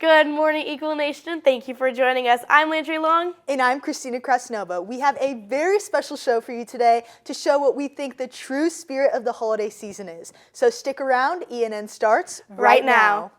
Good morning, Eagle Nation, and thank you for joining us. I'm Landry Long. And I'm Christina Krasnova. We have a very special show for you today to show what we think the true spirit of the holiday season is. So stick around, ENN starts right now.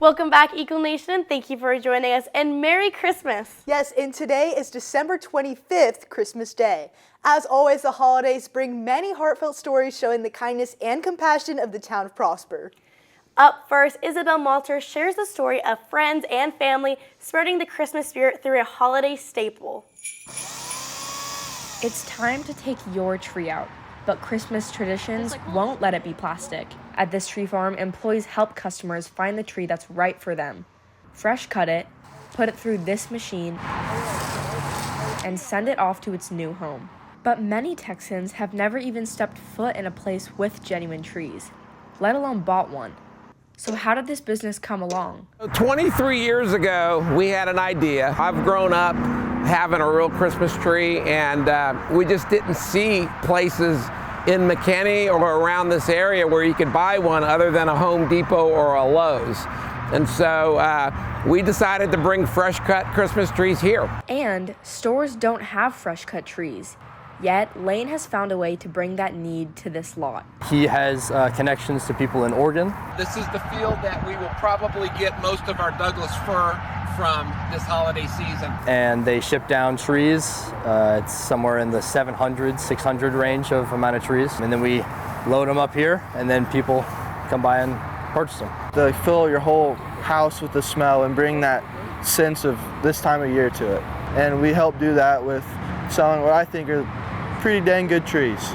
Welcome back, Eagle Nation, and thank you for joining us, and Merry Christmas. Yes, and today is December 25th, Christmas Day. As always, the holidays bring many heartfelt stories showing the kindness and compassion of the town of Prosper. Up first, Isabel Malter shares the story of friends and family spreading the Christmas spirit through a holiday staple. It's time to take your tree out, but Christmas traditions won't let it be plastic. At this tree farm, employees help customers find the tree that's right for them. Fresh cut it, put it through this machine, and send it off to its new home. But many Texans have never even stepped foot in a place with genuine trees, let alone bought one. So how did this business come along? 23 years ago, we had an idea. I've grown up having a real Christmas tree, and we just didn't see places in McKinney or around this area where you could buy one other than a Home Depot or a Lowe's. And so we decided to bring fresh cut Christmas trees here. And stores don't have fresh cut trees. Yet, Lane has found a way to bring that need to this lot. He has connections to people in Oregon. This is the field that we will probably get most of our Douglas fir from this holiday season. And they ship down trees. It's somewhere in the 700, 600 range of amount of trees. And then we load them up here, and then people come by and purchase them. To fill your whole house with the smell and bring that sense of this time of year to it. And we help do that with selling what I think are pretty dang good trees.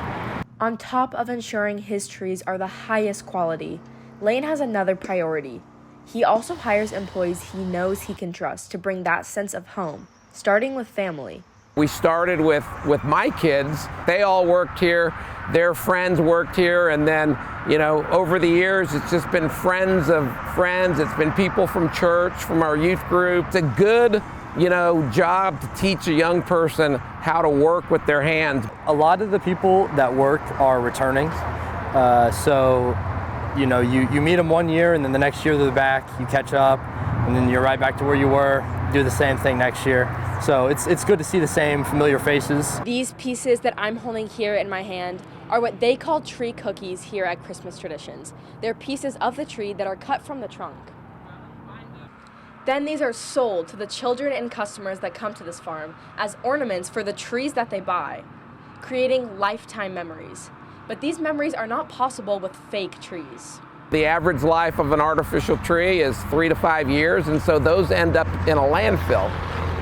On top of ensuring his trees are the highest quality, Lane has another priority. He also hires employees he knows he can trust to bring that sense of home, starting with family. We started with my kids. They all worked here. Their friends worked here. And then, over the years, it's just been friends of friends. It's been people from church, from our youth group. It's a good, job to teach a young person how to work with their hands. A lot of the people that work are returning. You meet them one year, and then the next year they're back, you catch up, and then you're right back to where you were, do the same thing next year. So it's good to see the same familiar faces. These pieces that I'm holding here in my hand are what they call tree cookies here at Christmas Traditions. They're pieces of the tree that are cut from the trunk. Then these are sold to the children and customers that come to this farm as ornaments for the trees that they buy, creating lifetime memories. But these memories are not possible with fake trees. The average life of an artificial tree is 3 to 5 years, and so those end up in a landfill.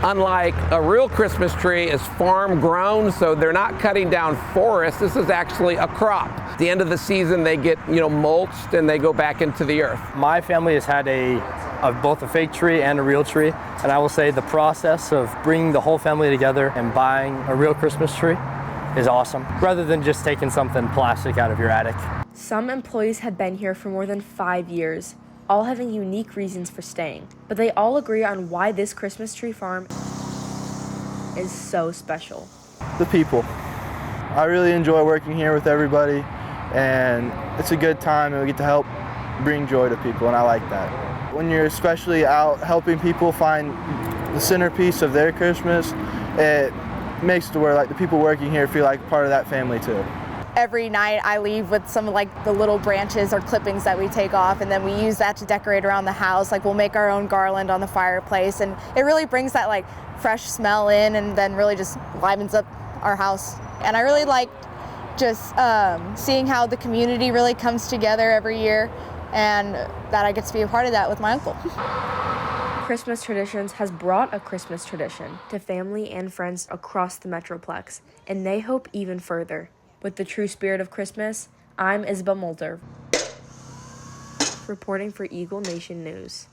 Unlike a real Christmas tree is farm grown, so they're not cutting down forests. This is actually a crop. At the end of the season, they get mulched and they go back into the earth. My family has had both a fake tree and a real tree, and I will say the process of bringing the whole family together and buying a real Christmas tree is awesome, rather than just taking something plastic out of your attic. Some employees have been here for more than 5 years, all having unique reasons for staying, but they all agree on why this Christmas tree farm is so special. The people. I really enjoy working here with everybody, and it's a good time, and we get to help bring joy to people, and I like that. When you're especially out helping people find the centerpiece of their Christmas, it makes it to where the people working here feel like part of that family too. Every night I leave with some of the little branches or clippings that we take off, and then we use that to decorate around the house. We'll make our own garland on the fireplace, and it really brings that fresh smell in, and then really just livens up our house. And I really like just seeing how the community really comes together every year, and that I get to be a part of that with my uncle. Christmas Traditions has brought a Christmas tradition to family and friends across the Metroplex, and they hope even further. With the true spirit of Christmas, I'm Isabel Mulder, reporting for Eagle Nation News.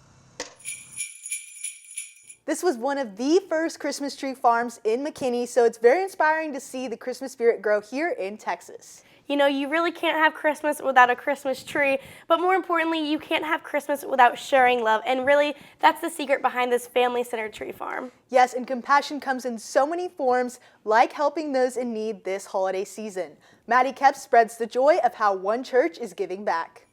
This was one of the first Christmas tree farms in McKinney, so it's very inspiring to see the Christmas spirit grow here in Texas. You know, you really can't have Christmas without a Christmas tree, but more importantly, you can't have Christmas without sharing love. And really, that's the secret behind this family-centered tree farm. Yes, and compassion comes in so many forms, like helping those in need this holiday season. Maddie Kep spreads the joy of how one church is giving back.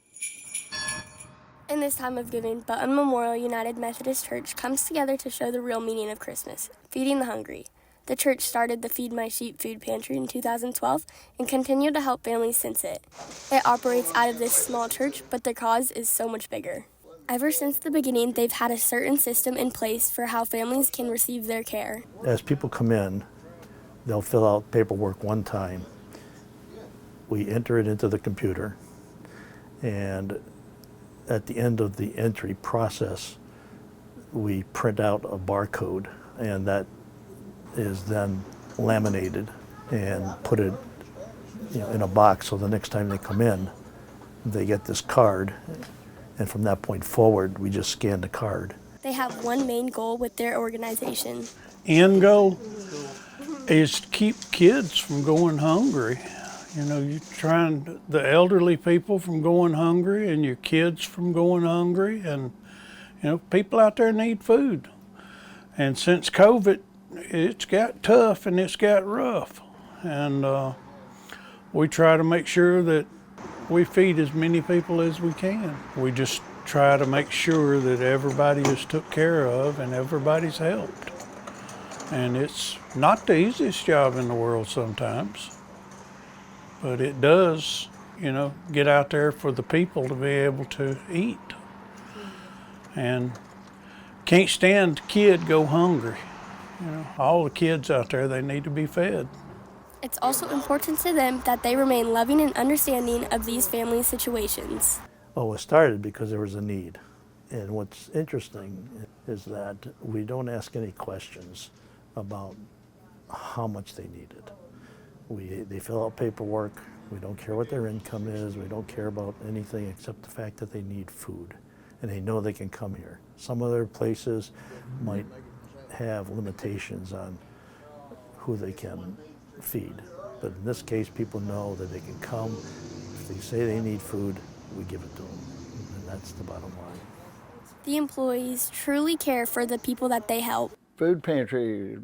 In this time of giving, Button Memorial United Methodist Church comes together to show the real meaning of Christmas, feeding the hungry. The church started the Feed My Sheep food pantry in 2012 and continued to help families since it. It operates out of this small church, but their cause is so much bigger. Ever since the beginning, they've had a certain system in place for how families can receive their care. As people come in, they'll fill out paperwork one time. We enter it into the computer, and at the end of the entry process, we print out a barcode, and that is then laminated and put it in a box, so the next time they come in, they get this card, and from that point forward, we just scan the card. They have one main goal with their organization. End goal is to keep kids from going hungry. You know, you're trying the elderly people from going hungry and your kids from going hungry, and you know, people out there need food. And since COVID, it's got tough and it's got rough, and we try to make sure that we feed as many people as we can. We just try to make sure that everybody is took care of and everybody's helped. And it's not the easiest job in the world sometimes, but it does, you know, get out there for the people to be able to eat. And can't stand a kid go hungry. You know, all the kids out there, they need to be fed. It's also important to them that they remain loving and understanding of these family situations. Well, it started because there was a need. And what's interesting is that we don't ask any questions about how much they needed. They fill out paperwork. We don't care what their income is. We don't care about anything except the fact that they need food. And they know they can come here. Some other places might have limitations on who they can feed. But in this case, people know that they can come. If they say they need food, we give it to them. And that's the bottom line. The employees truly care for the people that they help. Food pantry,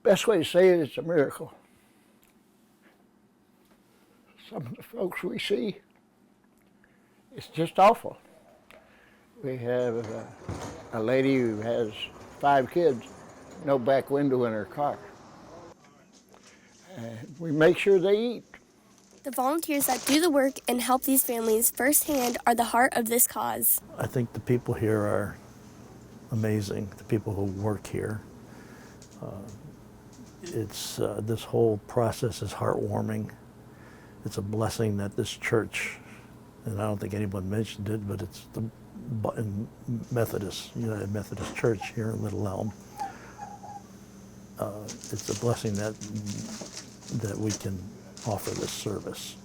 best way to say it, it's a miracle. Some of the folks we see, it's just awful. We have a lady who has 5 kids, no back window in her car. And we make sure they eat. The volunteers that do the work and help these families firsthand are the heart of this cause. I think the people here are amazing, the people who work here. This whole process is heartwarming. It's a blessing that this church, and I don't think anyone mentioned it, but it's the Button Methodist, United Methodist Church here in Little Elm. It's a blessing that we can offer this service.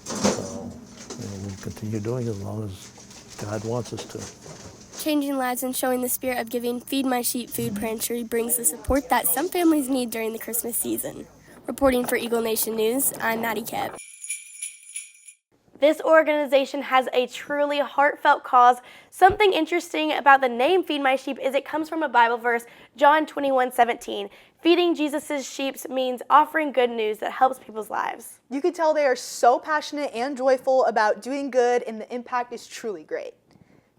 So we'll continue doing it as long as God wants us to. Changing lives and showing the spirit of giving, Feed My Sheep food pantry brings the support that some families need during the Christmas season. Reporting for Eagle Nation News, I'm Maddie Kep. This organization has a truly heartfelt cause. Something interesting about the name Feed My Sheep is it comes from a Bible verse, John 21:17. Feeding Jesus' sheep means offering good news that helps people's lives. You can tell they are so passionate and joyful about doing good, and the impact is truly great.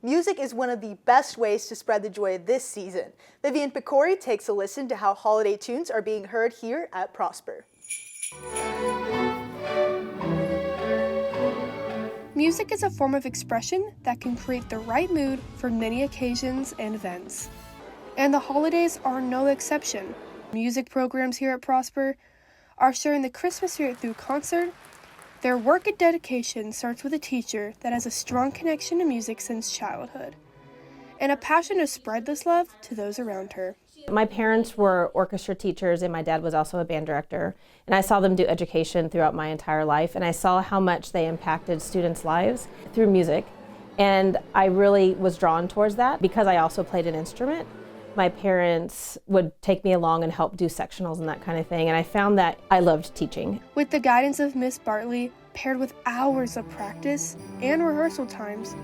Music is one of the best ways to spread the joy this season. Vivian Picori takes a listen to how holiday tunes are being heard here at Prosper. Music is a form of expression that can create the right mood for many occasions and events. And the holidays are no exception. Music programs here at Prosper are sharing the Christmas spirit through concert. Their work and dedication starts with a teacher that has a strong connection to music since childhood, and a passion to spread this love to those around her. My parents were orchestra teachers and my dad was also a band director, and I saw them do education throughout my entire life, and I saw how much they impacted students' lives through music. And I really was drawn towards that because I also played an instrument. My parents would take me along and help do sectionals and that kind of thing, and I found that I loved teaching. With the guidance of Miss Bartley, paired with hours of practice and rehearsal times,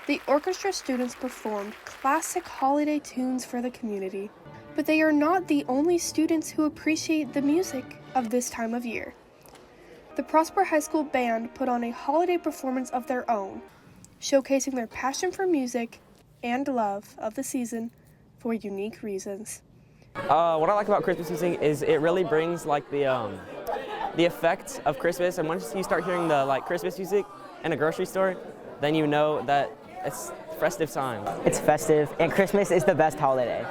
the orchestra students performed classic holiday tunes for the community. But they are not the only students who appreciate the music of this time of year. The Prosper High School Band put on a holiday performance of their own, showcasing their passion for music and love of the season for unique reasons. What I like about Christmas music is it really brings like the effect of Christmas, and once you start hearing the Christmas music in a grocery store, then you know that it's festive time. It's festive, and Christmas is the best holiday.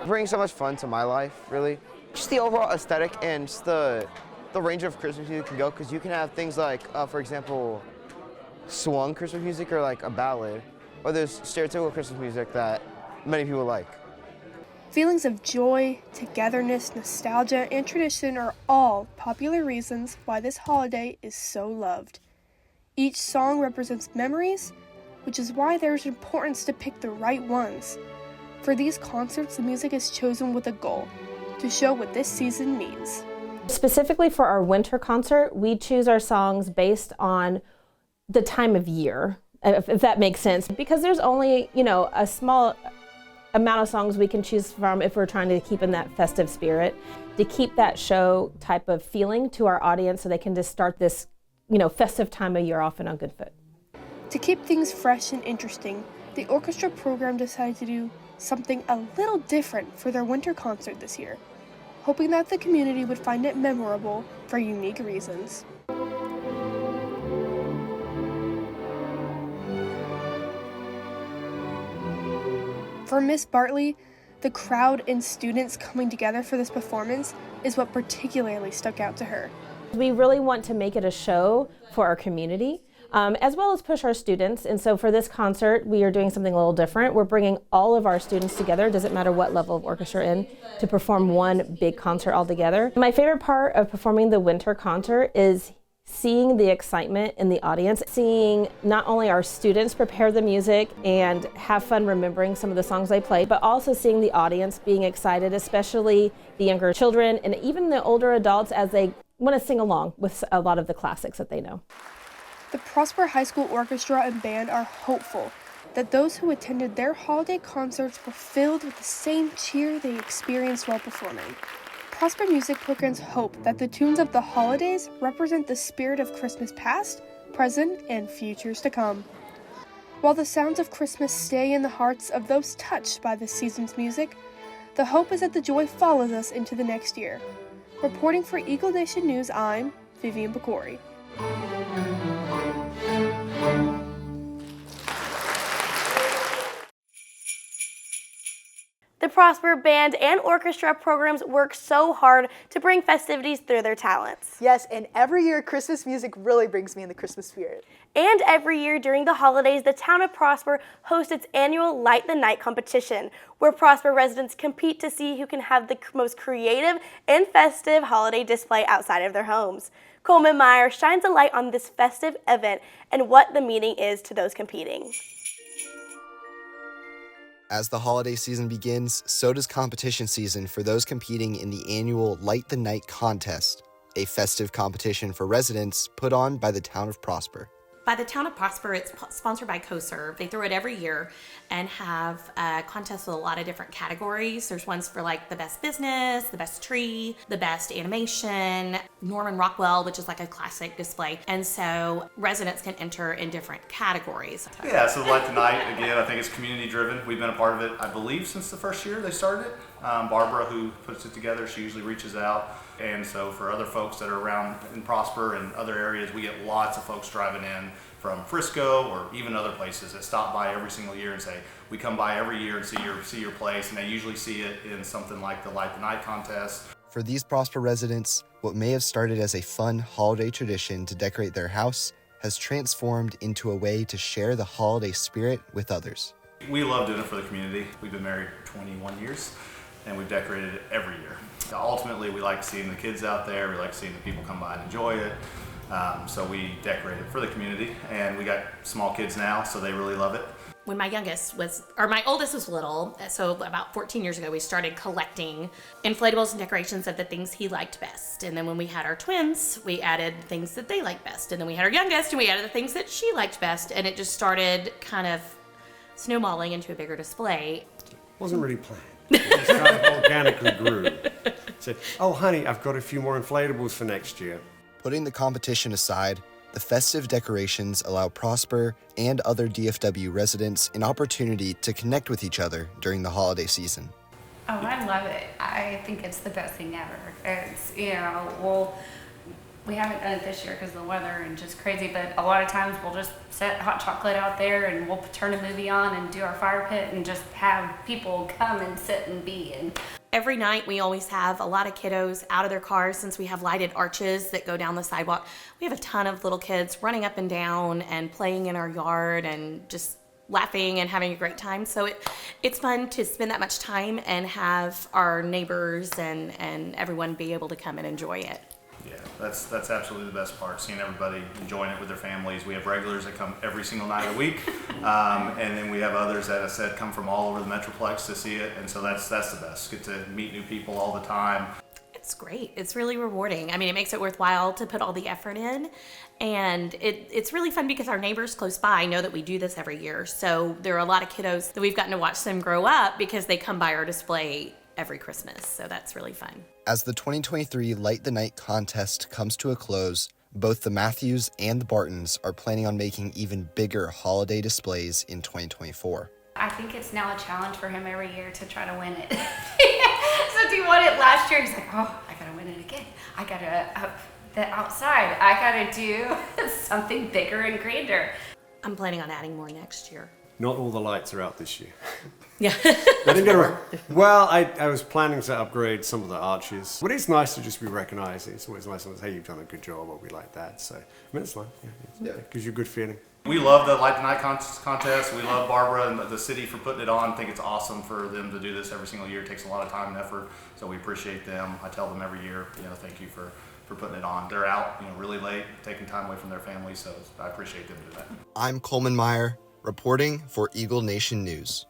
It brings so much fun to my life, really. Just the overall aesthetic and just the range of Christmas music can go, because you can have things like, for example, swung Christmas music or like a ballad, or there's stereotypical Christmas music that many people like. Feelings of joy, togetherness, nostalgia, and tradition are all popular reasons why this holiday is so loved. Each song represents memories, which is why there is importance to pick the right ones. For these concerts, the music is chosen with a goal, to show what this season means. Specifically for our winter concert, we choose our songs based on the time of year, if that makes sense, because there's only, a small amount of songs we can choose from if we're trying to keep in that festive spirit, to keep that show type of feeling to our audience so they can just start this, festive time of year off and on good foot. To keep things fresh and interesting, the orchestra program decided to do something a little different for their winter concert this year, hoping that the community would find it memorable for unique reasons. For Miss Bartley, the crowd and students coming together for this performance is what particularly stuck out to her. We really want to make it a show for our community, as well as push our students. And so for this concert, we are doing something a little different. We're bringing all of our students together, doesn't matter what level of orchestra in, to perform one big concert all together. My favorite part of performing the winter concert is seeing the excitement in the audience, seeing not only our students prepare the music and have fun remembering some of the songs they played, but also seeing the audience being excited, especially the younger children and even the older adults as they want to sing along with a lot of the classics that they know. The Prosper High School Orchestra and Band are hopeful that those who attended their holiday concerts were filled with the same cheer they experienced while performing. Prosper Music programs hope that the tunes of the holidays represent the spirit of Christmas past, present, and futures to come. While the sounds of Christmas stay in the hearts of those touched by this season's music, the hope is that the joy follows us into the next year. Reporting for Eagle Nation News, I'm Vivian Pecori. The Prosper Band and Orchestra programs work so hard to bring festivities through their talents. Yes, and every year Christmas music really brings me in the Christmas spirit. And every year during the holidays, the town of Prosper hosts its annual Light the Night competition, where Prosper residents compete to see who can have the most creative and festive holiday display outside of their homes. Coleman Meyer shines a light on this festive event and what the meaning is to those competing. As the holiday season begins, so does competition season for those competing in the annual Light the Night contest, a festive competition for residents put on by the town of Prosper. By the town of Prosper, it's sponsored by CoServe. They throw it every year and have contests with a lot of different categories. There's ones for like the best business, the best tree, the best animation, Norman Rockwell, which is like a classic display. And so residents can enter in different categories. Yeah, so Light the Night, again, I think it's community driven. We've been a part of it, I believe, since the first year they started it. Barbara, who puts it together, she usually reaches out. And so for other folks that are around in Prosper and other areas, we get lots of folks driving in from Frisco or even other places that stop by every single year and say, we come by every year and see your place, and they usually see it in something like the Light the Night contest. For these Prosper residents, what may have started as a fun holiday tradition to decorate their house has transformed into a way to share the holiday spirit with others. We love doing it for the community. We've been married 21 years, and we've decorated it every year. Ultimately, we like seeing the kids out there. We like seeing the people come by and enjoy it. So we decorated for the community, and we got small kids now, so they really love it. When my oldest was little, so about 14 years ago, we started collecting inflatables and decorations of the things he liked best. And then when we had our twins, we added things that they liked best. And then we had our youngest, and we added the things that she liked best. And it just started kind of snowballing into a bigger display. Wasn't really planned. It just kind of organically grew. Said, oh honey, I've got a few more inflatables for next year. Putting the competition aside, the festive decorations allow Prosper and other DFW residents an opportunity to connect with each other during the holiday season. Oh, I love it. I think it's the best thing ever. It's, we haven't done it this year because of the weather and just crazy, but a lot of times we'll just set hot chocolate out there and we'll turn a movie on and do our fire pit and just have people come and sit and be. And every night we always have a lot of kiddos out of their cars since we have lighted arches that go down the sidewalk. We have a ton of little kids running up and down and playing in our yard and just laughing and having a great time. So it's fun to spend that much time and have our neighbors and everyone be able to come and enjoy it. Yeah, that's absolutely the best part, seeing everybody enjoying it with their families. We have regulars that come every single night of the week, and then we have others that I said come from all over the Metroplex to see it, and so that's the best. Get to meet new people all the time. It's great. It's really rewarding. I mean, it makes it worthwhile to put all the effort in, and it's really fun because our neighbors close by know that we do this every year. So there are a lot of kiddos that we've gotten to watch them grow up because they come by our display every Christmas. So that's really fun. As the 2023 Light the Night contest comes to a close, both the Matthews and the Bartons are planning on making even bigger holiday displays in 2024. I think it's now a challenge for him every year to try to win it. Since he won it last year, he's like, oh, I gotta win it again. I gotta, the outside, I gotta do something bigger and grander. I'm planning on adding more next year. Not all the lights are out this year. Yeah. Well, I was planning to upgrade some of the arches, but it's nice to just be recognized. It's always nice to say, hey, you've done a good job, or we like that. So, I mean, it's fun. Yeah, it gives you a good feeling. We love the Light the Night contest. We love Barbara and the city for putting it on. I think it's awesome for them to do this every single year. It takes a lot of time and effort, so we appreciate them. I tell them every year, thank you for putting it on. They're out, really late, taking time away from their families, so I appreciate them doing that. I'm Coleman Meyer, reporting for Eagle Nation News.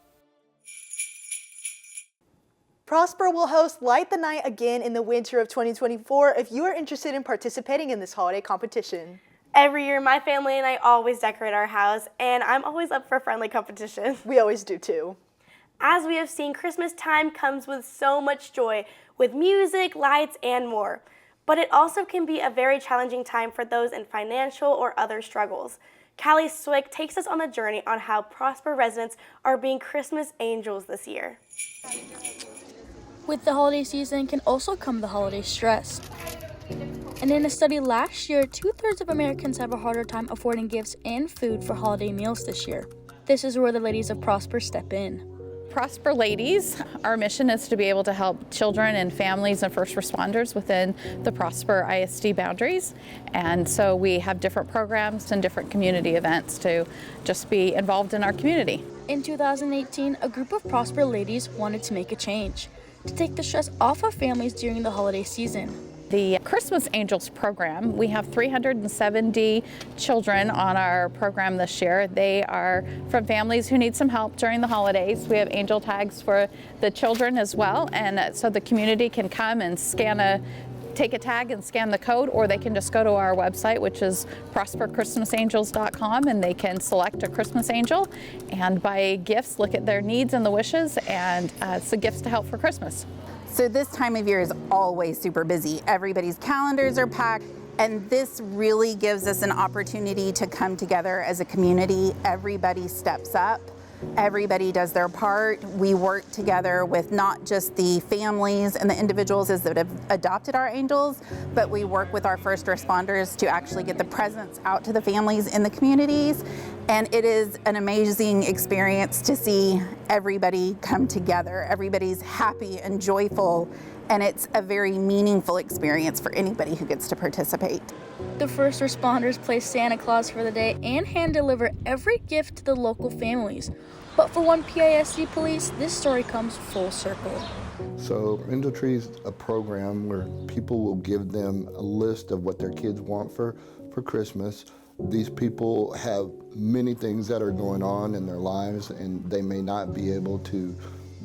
Prosper will host Light the Night again in the winter of 2024 if you are interested in participating in this holiday competition. Every year, my family and I always decorate our house, and I'm always up for friendly competition. We always do too. As we have seen, Christmas time comes with so much joy, with music, lights, and more. But it also can be a very challenging time for those in financial or other struggles. Callie Swick takes us on a journey on how Prosper residents are being Christmas angels this year. With the holiday season can also come the holiday stress. And in a study last year, 2/3 of Americans have a harder time affording gifts and food for holiday meals this year. This is where the ladies of Prosper step in. Prosper Ladies, our mission is to be able to help children and families and first responders within the Prosper ISD boundaries. And so we have different programs and different community events to just be involved in our community. In 2018, a group of Prosper Ladies wanted to make a change, to take the stress off of families during the holiday season. The Christmas Angels program, we have 370 children on our program this year. They are from families who need some help during the holidays. We have angel tags for the children as well, and so the community can come and take a tag and scan the code, or they can just go to our website, which is prosperchristmasangels.com, and they can select a Christmas angel and buy gifts, look at their needs and the wishes, and it's the gifts to help for Christmas. So this time of year is always super busy. Everybody's calendars are packed, and this really gives us an opportunity to come together as a community. Everybody steps up. Everybody does their part. We work together with not just the families and the individuals that have adopted our angels, but we work with our first responders to actually get the presents out to the families in the communities. And it is an amazing experience to see everybody come together. Everybody's happy and joyful, and it's a very meaningful experience for anybody who gets to participate. The first responders play Santa Claus for the day and hand deliver every gift to the local families. But for one PISD police, this story comes full circle. So Angel Tree is a program where people will give them a list of what their kids want for for Christmas. These people have many things that are going on in their lives, and they may not be able to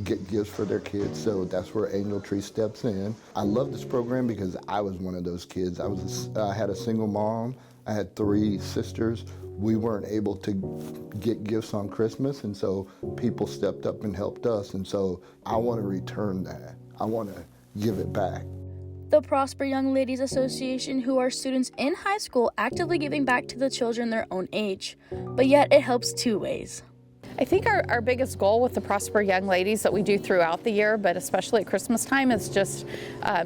get gifts for their kids, so that's where Angel Tree steps in. I love this program because I was one of those kids. I had a single mom. I had 3 sisters. We weren't able to get gifts on Christmas, and so people stepped up and helped us, and so I want to return that. I want to give it back. The Prosper Young Ladies Association, who are students in high school actively giving back to the children their own age, but yet it helps 2 ways. I think our biggest goal with the Prosper Young Ladies that we do throughout the year, but especially at Christmas time, is just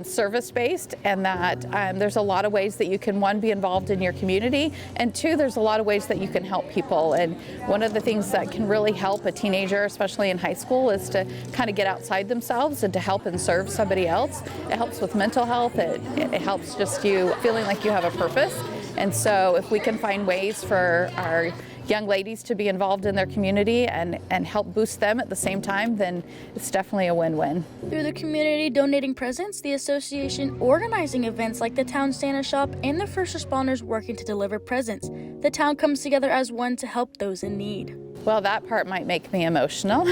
service-based, and that there's a lot of ways that you can, 1, be involved in your community, and 2, there's a lot of ways that you can help people. And one of the things that can really help a teenager, especially in high school, is to kind of get outside themselves and to help and serve somebody else. It helps with mental health. It helps just you feeling like you have a purpose. And so if we can find ways for our young ladies to be involved in their community and help boost them at the same time, then it's definitely a win-win. Through the community donating presents, the association organizing events like the town Santa shop, and the first responders working to deliver presents, the town comes together as one to help those in need. Well, that part might make me emotional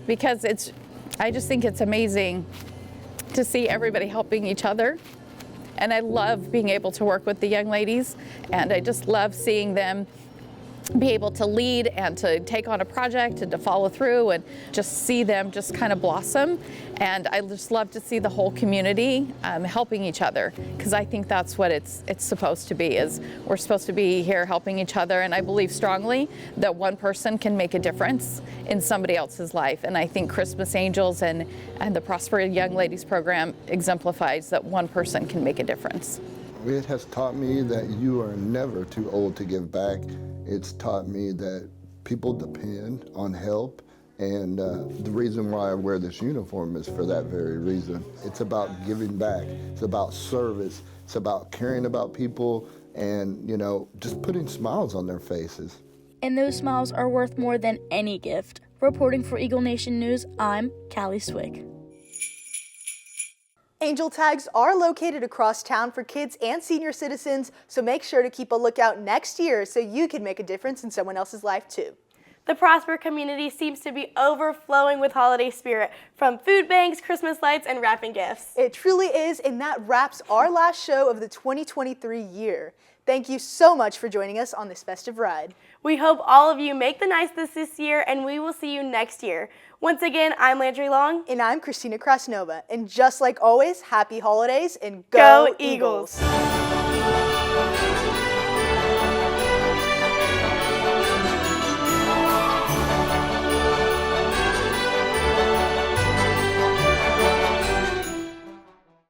because I just think it's amazing to see everybody helping each other. And I love being able to work with the young ladies, and I just love seeing them be able to lead and to take on a project and to follow through and just see them just kind of blossom. And I just love to see the whole community helping each other, because I think that's what it's supposed to be, is we're supposed to be here helping each other. And I believe strongly that one person can make a difference in somebody else's life. And I think Christmas Angels and the Prosper Young Ladies program exemplifies that one person can make a difference. It has taught me that you are never too old to give back. It's taught me that people depend on help, and the reason why I wear this uniform is for that very reason. It's about giving back. It's about service. It's about caring about people and, just putting smiles on their faces. And those smiles are worth more than any gift. Reporting for Eagle Nation News, I'm Callie Swick. Angel tags are located across town for kids and senior citizens, so make sure to keep a lookout next year so you can make a difference in someone else's life too. The Prosper community seems to be overflowing with holiday spirit, from food banks, Christmas lights, and wrapping gifts. It truly is, and that wraps our last show of the 2023 year. Thank you so much for joining us on this festive ride. We hope all of you make the nicest this year, and we will see you next year. Once again, I'm Landry Long. And I'm Christina Krasnova. And just like always, happy holidays and go Eagles!